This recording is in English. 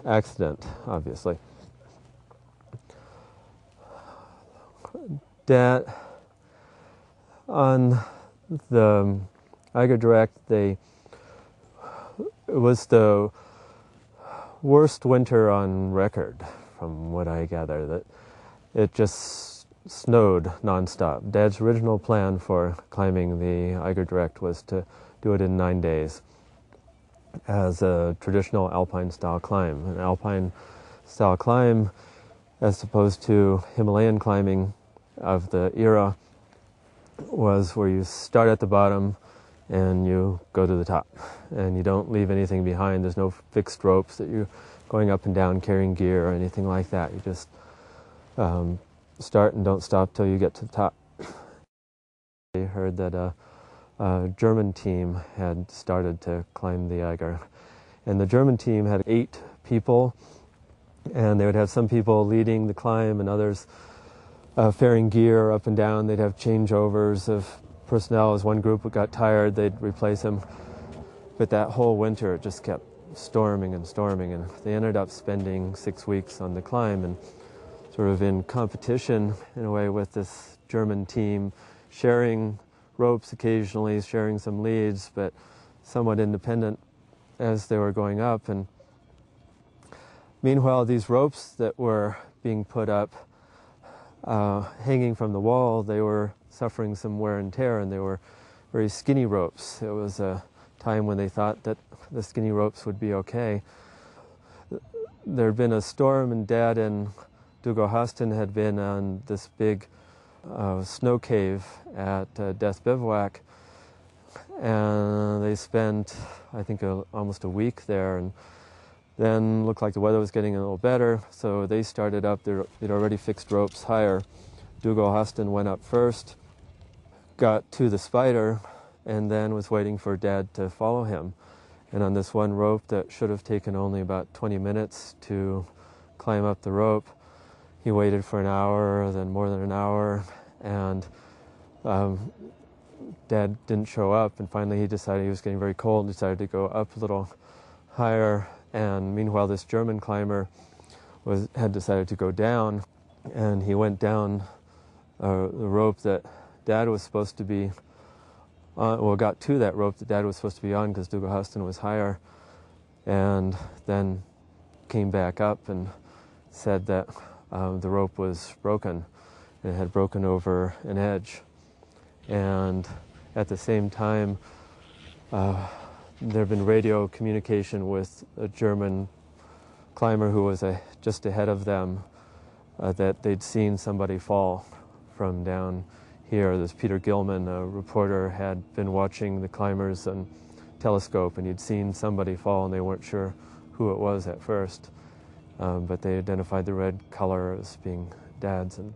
accident, obviously. Dad, on the Eiger Direct, it was the worst winter on record, from what I gather. That it just snowed nonstop. Dad's original plan for climbing the Eiger Direct was to do it in 9 days as a traditional alpine-style climb. An alpine-style climb, as opposed to Himalayan climbing of the era, was where you start at the bottom and you go to the top, and you don't leave anything behind. There's no fixed ropes that you're going up and down carrying gear or anything like that. You just start and don't stop till you get to the top. I heard that a German team had started to climb the Eiger, and the German team had 8 people, and they would have some people leading the climb and others ferrying gear up and down. They'd have changeovers of personnel. As one group got tired, they'd replace them. But that whole winter, it just kept storming and storming, and they ended up spending 6 weeks on the climb, and sort of in competition, in a way, with this German team, sharing ropes occasionally, sharing some leads, but somewhat independent as they were going up. And meanwhile, these ropes that were being put up, hanging from the wall, they were suffering some wear and tear, and they were very skinny ropes. It was a time when they thought that the skinny ropes would be okay. There had been a storm, and Dad and Dugo Hasten had been on this big snow cave at Death Bivouac, and they spent, I think, almost a week there, and then looked like the weather was getting a little better, so they started up. They'd already fixed ropes higher. Dugo Hasten went up first, got to the spider, and then was waiting for Dad to follow him. And on this one rope that should have taken only about 20 minutes to climb up the rope, he waited for an hour, then more than an hour, and Dad didn't show up, and finally he decided he was getting very cold and decided to go up a little higher. And meanwhile, this German climber had decided to go down, and he went down the rope that Dad was supposed to be on, well, got to that rope that Dad was supposed to be on because Dugo Hasten was higher, and then came back up and said that the rope was broken. It had broken over an edge. And at the same time, there had been radio communication with a German climber who was just ahead of them, that they'd seen somebody fall from down here. This Peter Gilman, a reporter, had been watching the climbers on telescope, and he'd seen somebody fall, and they weren't sure who it was at first, but they identified the red color as being Dad's. And